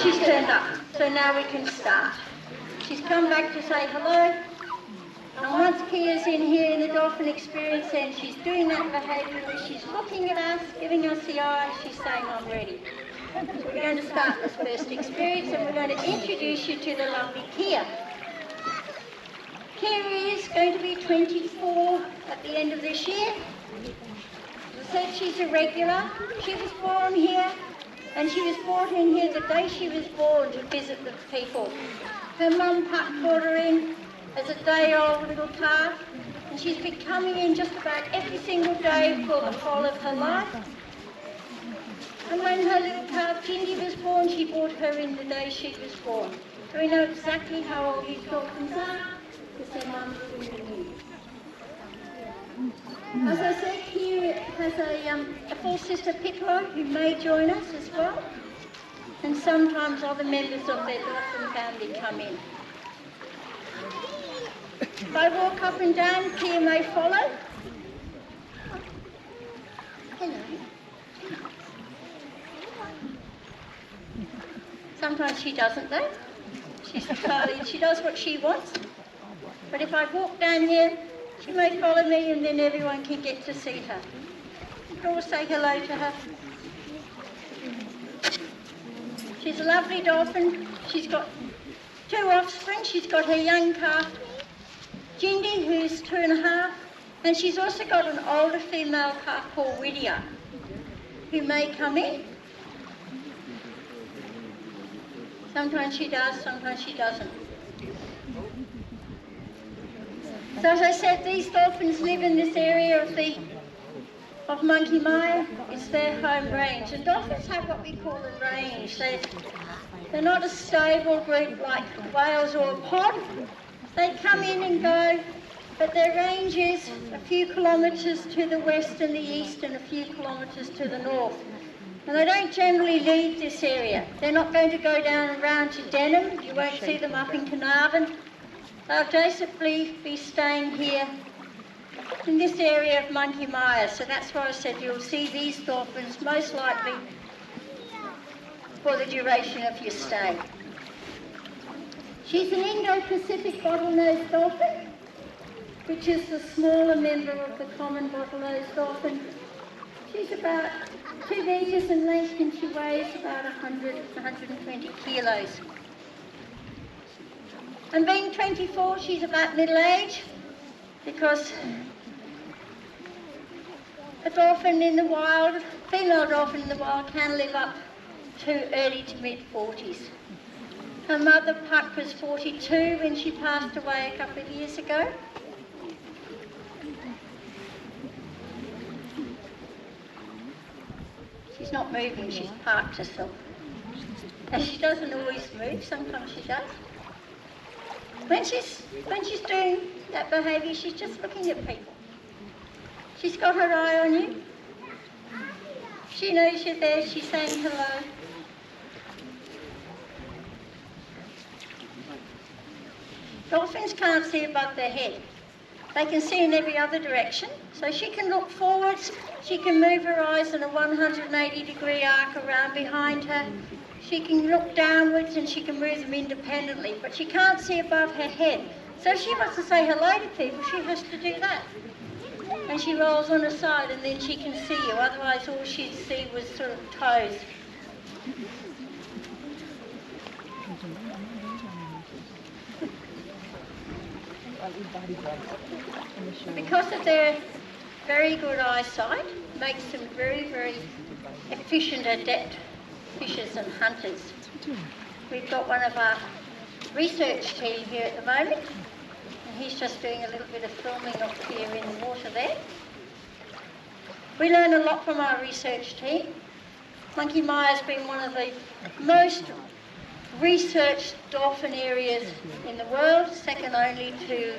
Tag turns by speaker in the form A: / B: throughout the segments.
A: She's turned up, so now we can start. She's come back to say hello. And once Kia's in here in the Dolphin Experience, and she's doing that behaviour where she's looking at us, giving us the eye, she's saying, I'm ready. So we're going to start this first experience, and we're going to introduce you to the lovely Kia. Kia is going to be 24 at the end of this year. As I said, she's a regular. She was born here, and she was brought in here the day she was born to visit the people. Her mum brought her in as a day-old little calf, and she's been coming in just about every single day for the whole of her life. And when her little calf Jindy was born, she brought her in the day she was born. So we know exactly how old these dolphins are, because their mums bring them in. As I said, here has a full sister Piccolo who may join us as well, and sometimes other members of their dolphin family come in. If I walk up and down, Kia may follow. Hello. Sometimes she doesn't though. She does what she wants. But if I walk down here, she may follow me, and then everyone can get to see her. You can all say hello to her. She's a lovely dolphin. She's got 2 offspring. She's got her young calf, Jindy, who's 2.5, and she's also got an older female calf called Whittier, who may come in. Sometimes she does, sometimes she doesn't. So as I said, these dolphins live in this area of Monkey Mia. It's their home range. And dolphins have what we call a range. They're not a stable group like whales or a pod. They come in and go, but their range is a few kilometres to the west and the east and a few kilometres to the north. And they don't generally leave this area. They're not going to go down around to Denham. You won't see them up in Carnarvon. They'll basically be staying here in this area of Monkey Mia. So that's why I said you'll see these dolphins most likely for the duration of your stay. She's an Indo-Pacific bottlenose dolphin, which is the smaller member of the common bottlenose dolphin. She's about 2 metres in length, and she weighs about 100 to 120 kilos. And being 24, she's about middle age, because a dolphin in the wild, female dolphin in the wild, can live up to early to mid-40s. Her mother, Puck, was 42 when she passed away a couple of years ago. She's not moving, she's parked herself. And she doesn't always move, sometimes she does. When she's doing that behaviour, she's just looking at people. She's got her eye on you. She knows you're there, she's saying hello. Dolphins can't see above their head. They can see in every other direction. So she can look forwards, she can move her eyes in a 180-degree arc around behind her. She can look downwards and she can move them independently, but she can't see above her head. So if she wants to say hello to people, she has to do that. And she rolls on her side and then she can see you, otherwise all she'd see was sort of toes. Because of their very good eyesight, makes them very, very efficient, adept fishers and hunters. We've got one of our research team here at the moment, and he's just doing a little bit of filming up here in the water there. We learn a lot from our research team. Monkey Mia has been one of the most researched dolphin areas in the world, second only to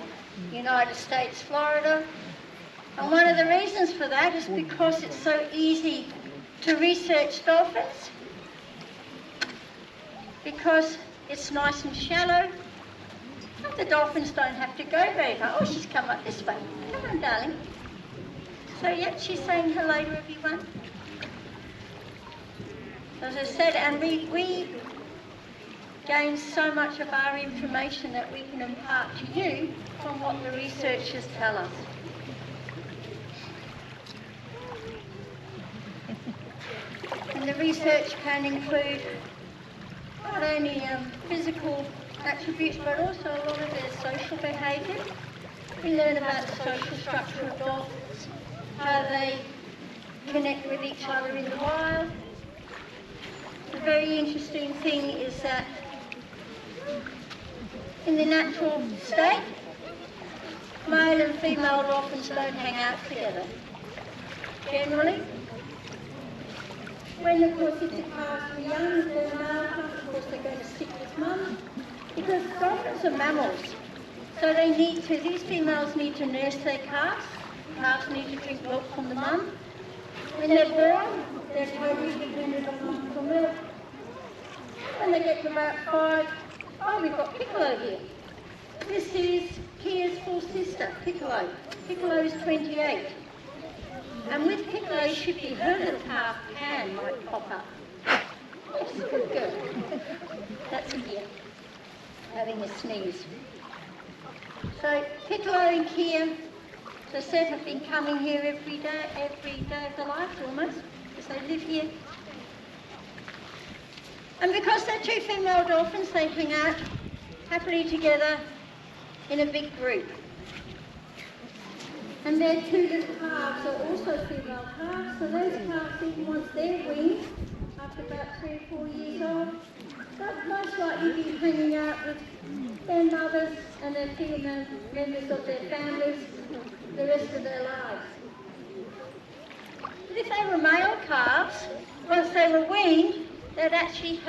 A: United States, Florida. And one of the reasons for that is because it's so easy to research dolphins, because it's nice and shallow. The dolphins don't have to go very far. Oh, she's come up this way. Come on, darling. So, yeah, she's saying hello to everyone. As I said, and we gain so much of our information that we can impart to you from what the researchers tell us. And the research can include not only physical attributes, but also a lot of their social behaviour. We learn about the social structure of dolphins, how they connect with each other in the wild. The very interesting thing is that in the natural state, male and female dolphins don't hang out together. Generally, when of course it's a calves are young, if they're male, of course they're going to stick with mum, because dolphins are mammals. So they need to, these females need to nurse their calves. Calves need to drink milk from the mum. When they're born, they're totally dependent on mum for milk. When they get to about 5, oh, we've got Piccolo here. This is Kia's full sister, Piccolo. Piccolo is 28. And with Piccolo should be her little calf Pan might pop up. Yes, good girl. That's Kia having a sneeze. So Piccolo and Kia, as I said, have been coming here every day of their life almost, because they live here. And because they're two female dolphins, they hang out happily together in a big group. And their two little calves are also female calves, so those calves, even once they're weaned, after about 3 or 4 years old, they'll most likely be hanging out with their mothers and their female members of their families the rest of their lives. But if they were male calves, once they were weaned, they'd actually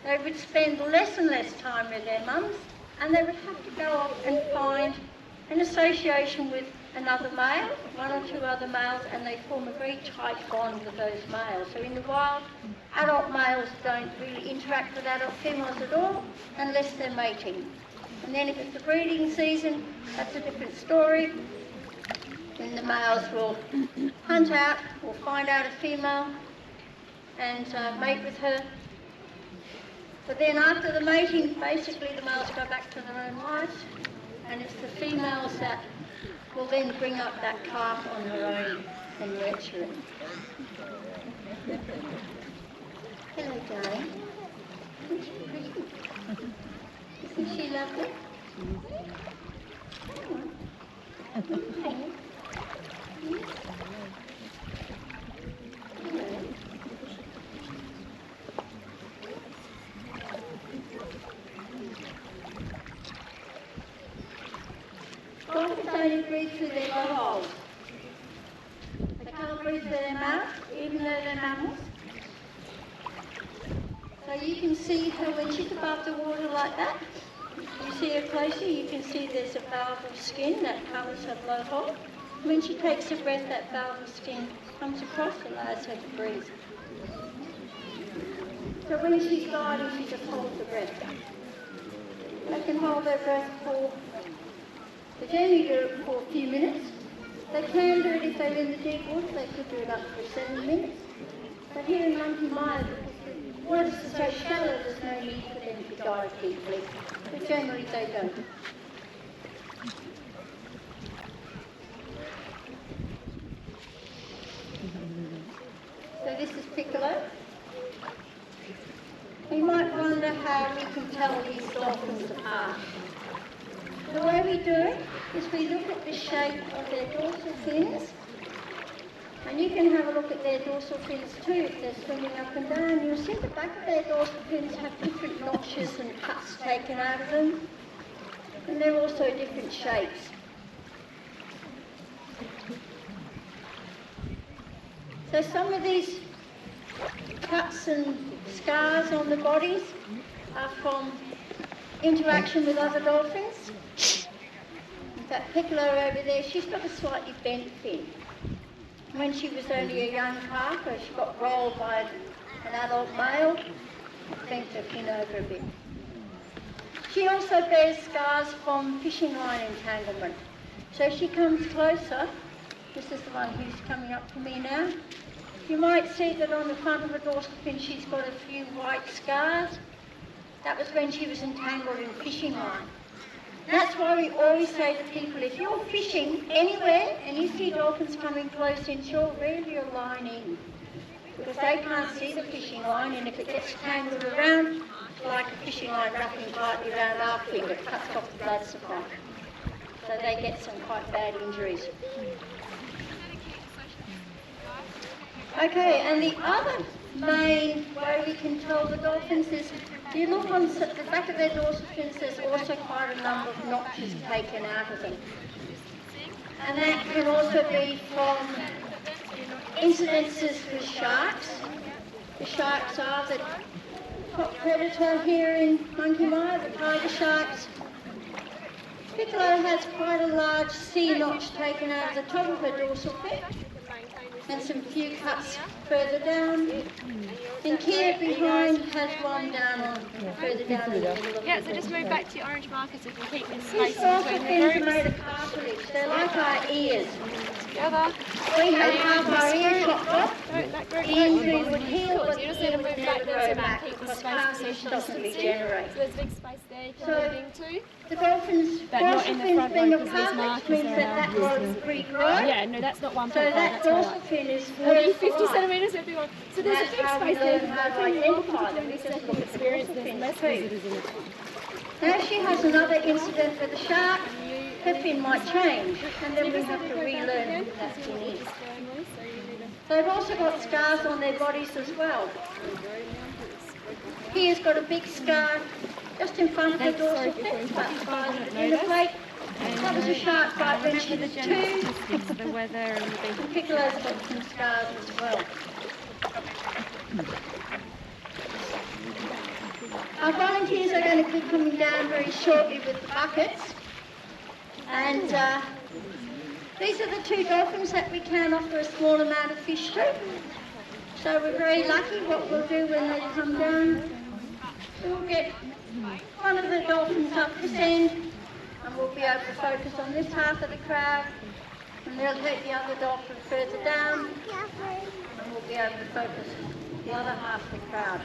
A: they would spend less and less time with their mums, and they would have to go off and find an association with another male, 1 or 2 other males, and they form a very tight bond with those males. So in the wild, adult males don't really interact with adult females at all unless they're mating. And then if it's the breeding season, that's a different story. Then the males will hunt out or find out a female and mate with her. But then after the mating, basically the males go back to their own lives, and it's the females that will then bring up that calf on her own and nurture it. Hello, darling. Isn't she pretty? Isn't she lovely? Dolphins only breathe through their blowholes. They can't breathe through their mouth, even though they're mammals. So you can see her when she's above the water like that. You see her closer, you can see there's a valve of skin that covers her blowhole. When she takes a breath, that valve of skin comes across and allows her to breathe. So when she's gliding, she just holds her breath. They can hold their breath for, they generally do it for a few minutes. They can do it if they're in the deep water, they could do it up for 7 minutes. But here in Monkey Mire, because the waters are so shallow, there's no need for them to dive deeply. But generally they don't. So this is Piccolo. You might wonder how we can tell these dolphins apart. The way we do it is we look at the shape of their dorsal fins, and you can have a look at their dorsal fins too if they're swimming up and down. You'll see the back of their dorsal fins have different notches and cuts taken out of them, and they're also different shapes. So some of these cuts and scars on the bodies are from interaction with other dolphins. In fact, Piccolo over there, she's got a slightly bent fin. When she was only a young calf, she got rolled by an adult male, bent her fin over a bit. She also bears scars from fishing line entanglement. So she comes closer. This is the one who's coming up to me now. You might see that on the front of the dorsal fin she's got a few white scars. That was when she was entangled in fishing line. That's why we always say to people, if you're fishing anywhere and you see dolphins coming close inshore, reel your line in. Because they can't see the fishing line, and if it gets tangled around, like a fishing line wrapping tightly around our finger, it cuts off the blood supply. So they get some quite bad injuries. Okay, and the other main way we can tell the dolphins is, if you look on the back of their dorsal fins, there's also quite a number of notches taken out of them. And that can also be from incidences with sharks. The sharks are the top predator here in Monkey Mia, the tiger sharks. Piccolo has quite a large C notch taken out of the top of her dorsal fin, and some few cuts further down. And Kia behind has one down on further down in the middle.
B: Yeah, so just move back to your orange markers if you keep this
A: These
B: space
A: dorsal
B: between
A: fins
B: the
A: are
B: groups.
A: made of cartilage. They're like our ears.
B: Together.
A: We have half our ear chopped off.
B: That group.
A: The injury would heal, but
B: You
A: it
B: just need to
A: would
B: move
A: never
B: back
A: grow
B: to
A: back
B: keep the
A: because
B: space
A: cartilage
B: social
A: doesn't
B: distancing.
A: regenerate.
B: So there's a big space there you can
A: So-
B: move into.
A: The dolphins'
B: But not
A: dorsal
B: in the
A: fins
B: front
A: being
B: row,
A: a
B: 'cause these
A: cartilage
B: markers
A: means
B: are
A: that that won't regrow.
B: Yeah, no, that's not 1.5,
A: So that
B: that's
A: dorsal
B: higher.
A: fin is
B: 40, 50
A: 50
B: centimetres, everyone. So there's
A: That's
B: a big
A: how we
B: space there.
A: learn how to
B: When you're welcome
A: identify
B: to
A: them.
B: join
A: We
B: this
A: just
B: second
A: look at the
B: experience,
A: dorsal
B: there's
A: fins
B: less
A: too.
B: visitors in it.
A: Now she has another incident with a shark. Her fin might change, and then we have to relearn who that fin is. They've also got scars on their bodies as well. Kia's got a big scar just in front of the dorsal fin, about the size of the dinner plate. That was a shark bite when she was 2.
B: The weather and the big...
A: And Piccolo's got some scars as well. Our volunteers are going to be coming down very shortly with the buckets. And these are the 2 dolphins that we can offer a small amount of fish to. So we're very lucky. What we'll do when they come down, we'll get one of the dolphins up this end, and we'll be able to focus on this half of the crowd, and they'll take the other dolphin further down, and we'll be able to focus the other half of the crowd.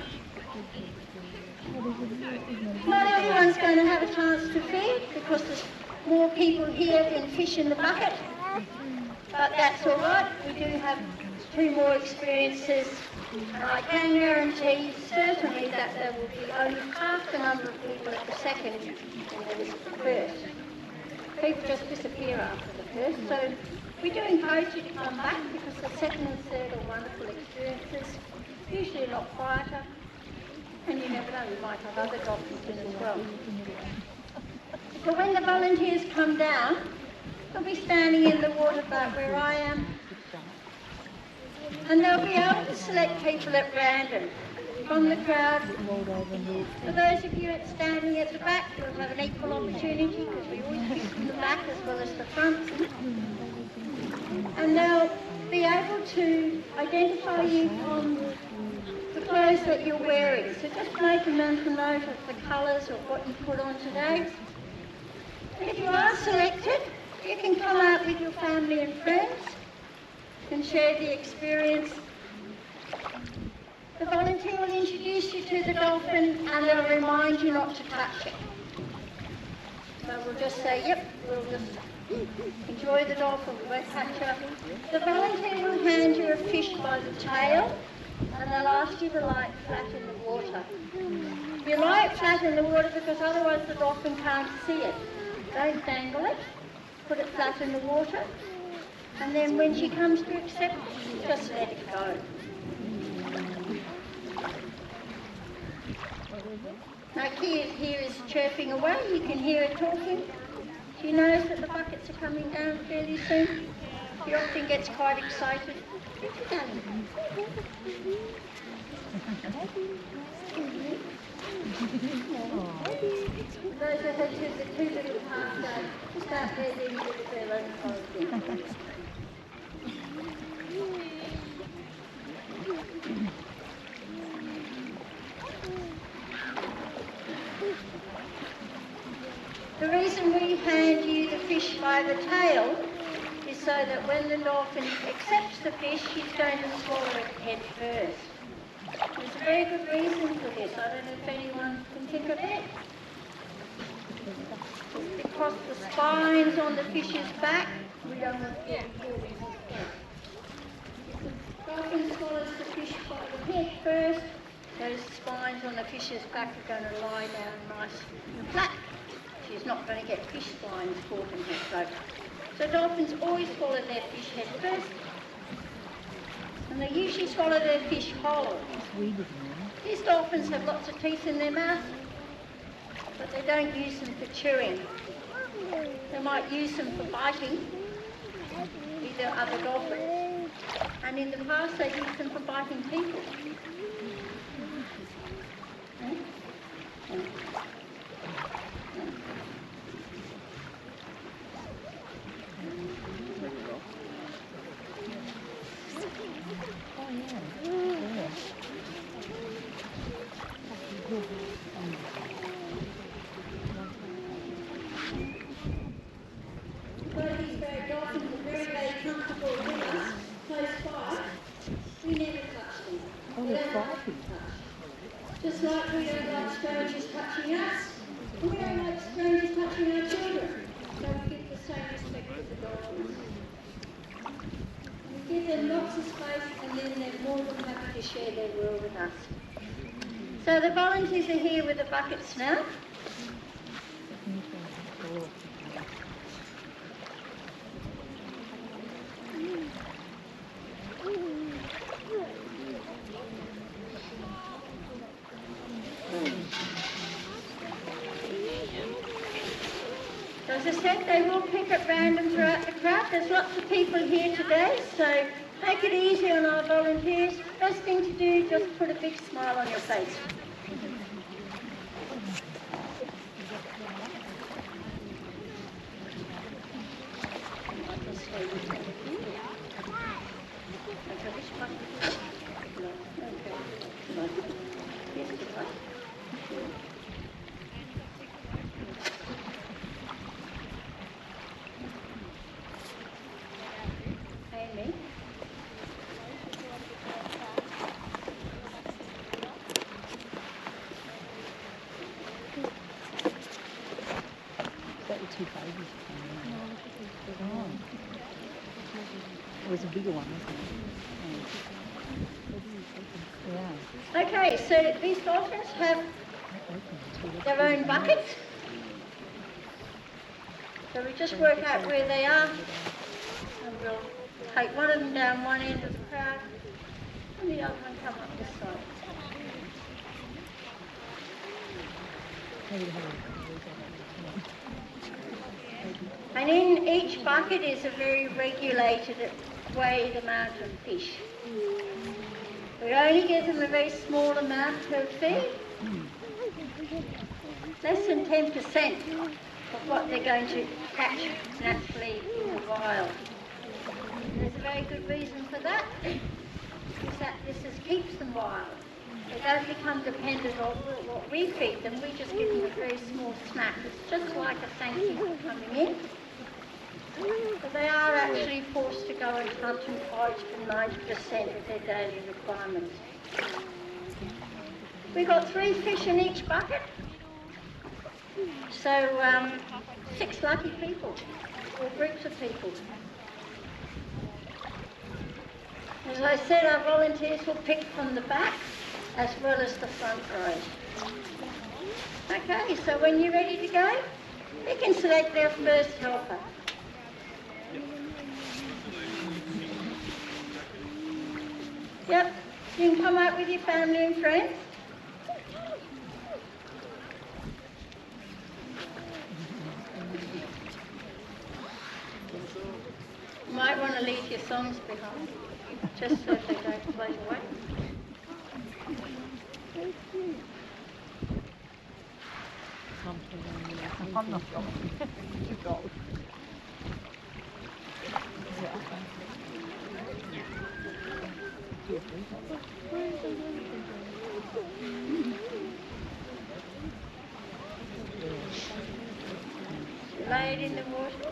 A: Not everyone's going to have a chance to feed because there's more people here than fish in the bucket, but that's all right. We do have 2 more experiences, and I can guarantee certainly that there will be only half the number of people at the second than there is at the first. People just disappear after the first, so we do encourage you to come back because the second and third are wonderful experiences, usually a lot quieter, and you never know, we might have other dolphins in as well. But when the volunteers come down, they'll be standing in the water about where I am, and they'll be able to select people at random from the crowd. For those of you that's standing at the back, you'll have an equal opportunity because we always pick from the back as well as the front. And they'll be able to identify you from the clothes that you're wearing. So just make a mental note of the colours of what you put on today. And if you are selected, you can come out with your family and friends and share the experience. The volunteer will introduce you to the dolphin and they'll remind you not to touch it. So we'll just say, yep, we'll just enjoy the dolphin, we won't touch her. The volunteer will hand you a fish by the tail and they'll ask you to lie it flat in the water. You lie it flat in the water because otherwise the dolphin can't see it. Don't dangle it, put it flat in the water, and then when she comes to accept, just let it go. Now Kia here is chirping away, you can hear her talking. She knows that the buckets are coming down fairly soon. She often gets quite excited. Those are the 2 little half just out there doing their own thing. The reason we hand you the fish by the tail is so that when the dolphin accepts the fish, she's going to swallow it head first. There's very good reason for this. I don't know if anyone can think of it. It's because the spines on the fish's back, we don't want to get Dolphin swallows the fish by the head first. Those spines on the fish's back are going to lie down nice and flat. She's not going to get fish spines caught in her throat. So dolphins always swallow their fish head first. And they usually swallow their fish whole. These dolphins have lots of teeth in their mouth, but they don't use them for chewing. They might use them for biting, either other dolphins. And in the past they used them for biting people. Just like we don't like strangers touching us, and we don't like strangers touching our children. So we give the same respect to the dolphins. We give them lots of space, and then they're more than happy to share their world with us. So the volunteers are here with the buckets now. As I said, they will pick at random throughout the crowd. There's lots of people here today, so take it easy on our volunteers. Best thing to do, just put a big smile on your face.
C: It was a bigger one, wasn't it? Yeah.
A: Okay, so these dolphins have their own buckets. So we just work out where they are, and we'll take one of them down one end of the crowd, and the other one come up this side. And in each bucket is a very regulated weighed amount of fish. We only give them a very small amount per feed, less than 10% of what they're going to catch naturally in the wild. There's a very good reason for that, is that this keeps them wild. They don't become dependent on what we feed them, we just give them a very small snack. It's just like a thank you for coming in. But they are actually forced to go and hunt and forage for 90% of their daily requirements. We've got 3 fish in each bucket, so 6 lucky people, or groups of people. As I said, our volunteers will pick from the back as well as the front rows. Okay, so when you're ready to go, you can select their first helper. Yep, you can come out with your family and friends. You might want to leave your songs behind, just so they don't float away.
C: I'm not going. You go.
A: Lay it in the water.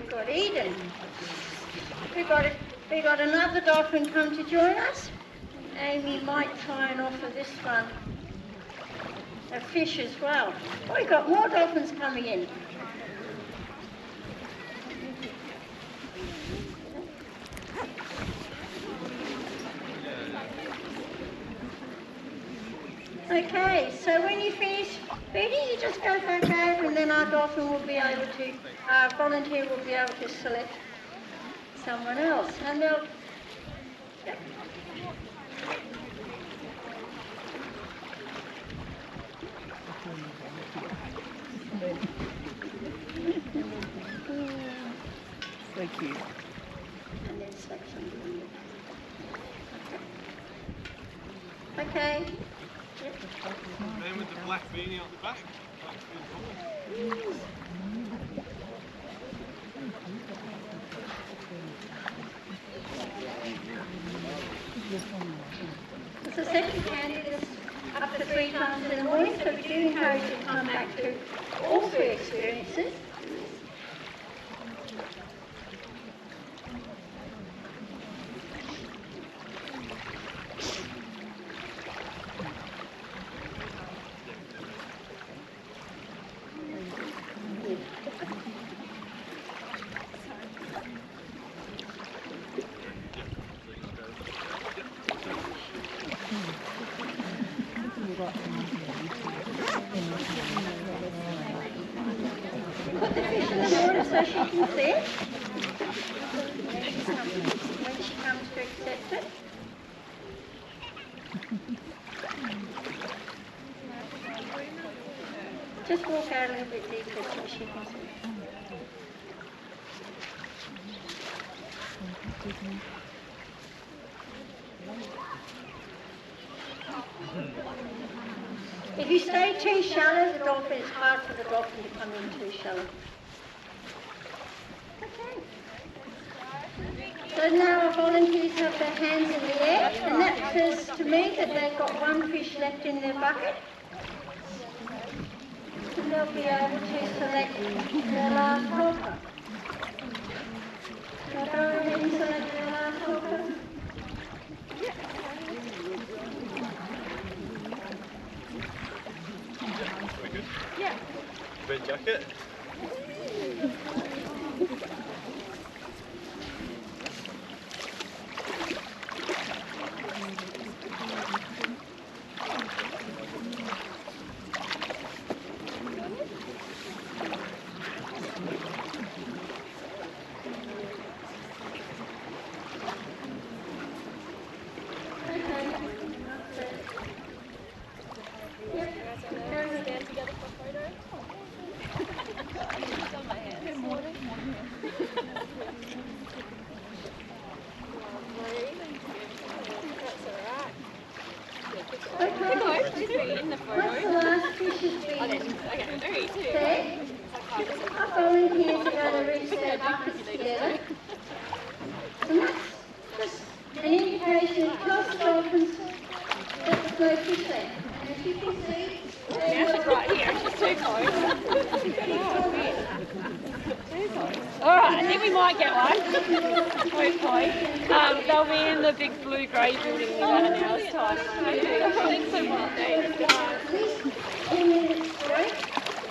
A: we've got Eden. We got another dolphin come to join us. Amy might try and offer this one a fish as well. Oh, we've got more dolphins coming in. Okay, so when you finish feeding, you just go back over and then our dolphin will be able to, our volunteer will be able to select someone else. And they'll, yeah.
C: So cute.
A: And then select somebody. Okay. Yep.
D: Man with the black beanie on the back.
A: As I said, you can do this up to 3 times in the morning, so we do encourage you to come back to all 3 experiences. Put the fish in the water so she can see it. When she comes to accept it. Just walk out a little bit deeper so she can see it. If you stay too shallow, the dolphin, it's hard for the dolphin to come in too shallow. Okay. So now our volunteers have their hands in the air, and that says to me that they've got 1 fish left in their bucket. And they'll be able to select their last helper. So go ahead and select their last helper.
B: Yeah.
D: Red jacket.
B: Stand together for a photo. It's on my hand. Good morning. That's alright. She's in the photo.
A: Once the last fish has been
B: Okay, 3, 2.
A: fed, our volunteers are going to reach their buckets together. And that's just an indication across the dolphins that there's no fish there. And as you can see,
B: Now she's right here. She's too close. Alright, I think we might get one. Hopefully. They'll be in the big blue grey building in about an hour's time. Thanks so much.
A: at least 10 minutes break.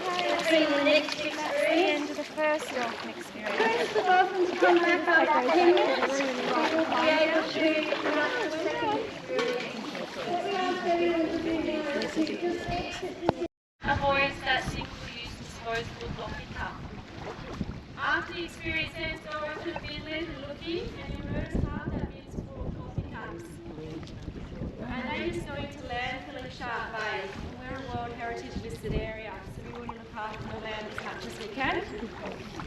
A: That's been the next experience.
B: The first Dolphin Experience.
A: As the dolphins come back after 10 minutes, we will be able to conduct the second experience. What we ask everyone to do now is to just exit this.
B: Avoid that single-use disposable coffee cup. After the experience ends, go over to the bin lid and look in, and you'll notice half that bin's full of coffee cups. And they're just going to landfill in Shark Bay. We're a World Heritage listed area, so we want to look after the land as much as we can.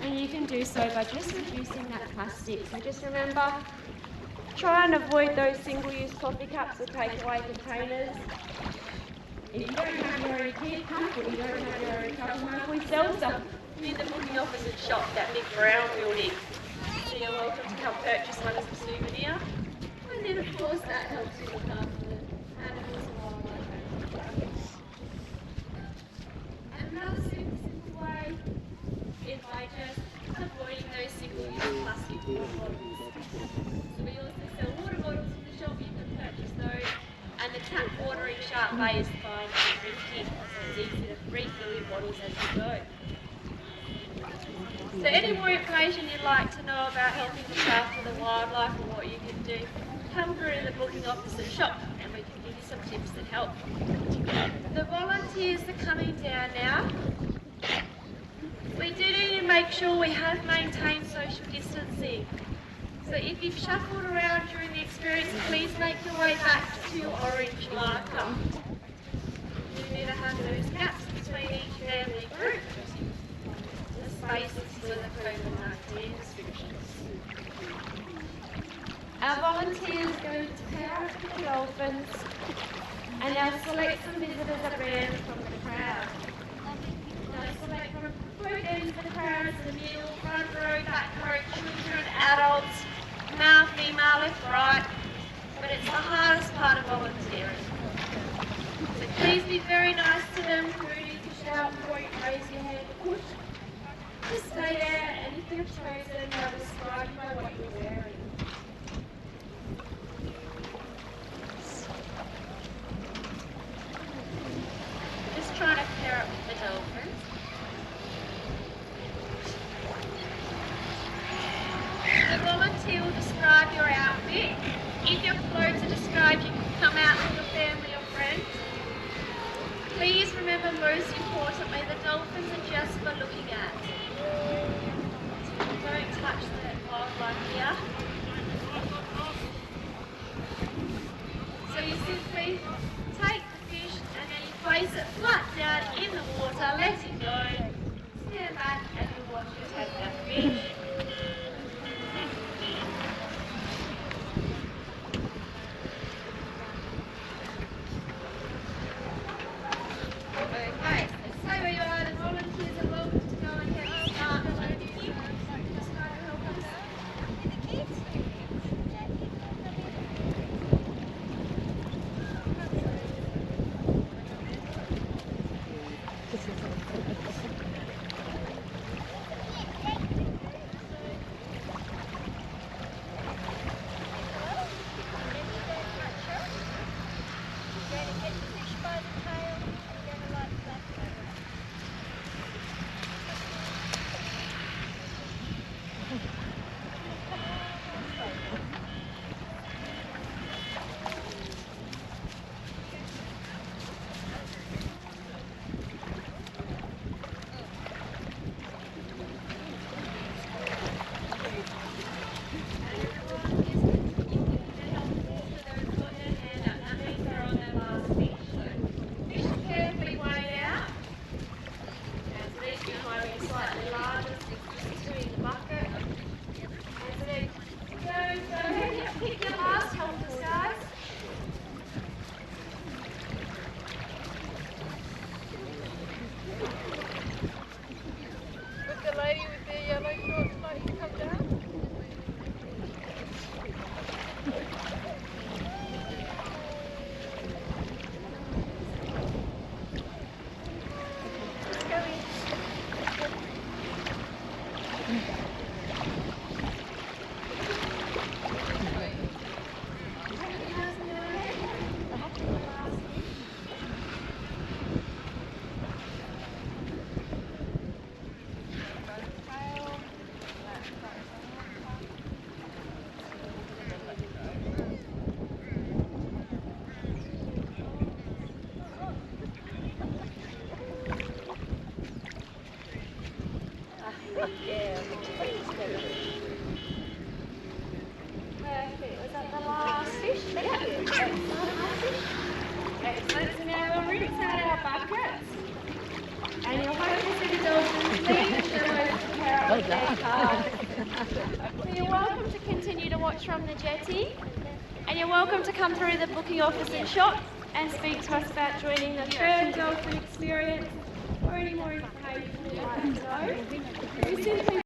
B: And you can do so by just reducing that plastic. So just remember, try and avoid those single-use coffee cups or takeaway containers. If you don't have your own kit, comfortable, you don't have your own customer, we sell some in the booking opposite shop, that big brown building. So you're welcome to come purchase one as a souvenir. And then of course that helps you look after the animals and wildlife. And another super simple way is by just avoiding those sharp bay is fine and drifty, so it's easy to refill your bottles as you go. So any more information you'd like to know about helping look after the wildlife or what you can do, come through to the booking office and shop and we can give you some tips that help. The volunteers are coming down now. We do need to make sure we have maintained social distancing. So if you've shuffled around during the experience, please make your way back to your orange marker. You need to have those gaps between each family group. The spaces for the COVID-19 restrictions. Our volunteers are going to pair up with the dolphins and they'll select some visitors at random from the crowd. They'll select from both ends of the crowd, the middle, front row, back row, children, adults, male, female, left, right, but it's the hardest part of volunteering. So please be very nice to them. Who needs to shout before you raise your hand to push? Just stay there, and if you're chosen, they'll describe you by what you're wearing. Just trying to pair up with the dolphins. The volunteer will describe your outfit. If your clothes are described, you can come out with your family or friends. Please remember, most importantly, the dolphins are just for looking at. Don't touch the wildlife here. So you simply take the fish and then you place it flat down in the water, let it go, stand back and you watch you take that fish. Okay, so stay where you are. The volunteers are welcome to go and get the start. Just try to help us. Excellent. So now we'll rinse out our buckets. And you'll hope to see the dolphins leave and show us the power of their car. So you're welcome to continue to watch from the jetty. And you're welcome to come through the booking office and shop and speak to us about joining the third Dolphin Experience or any more information you'd like to know.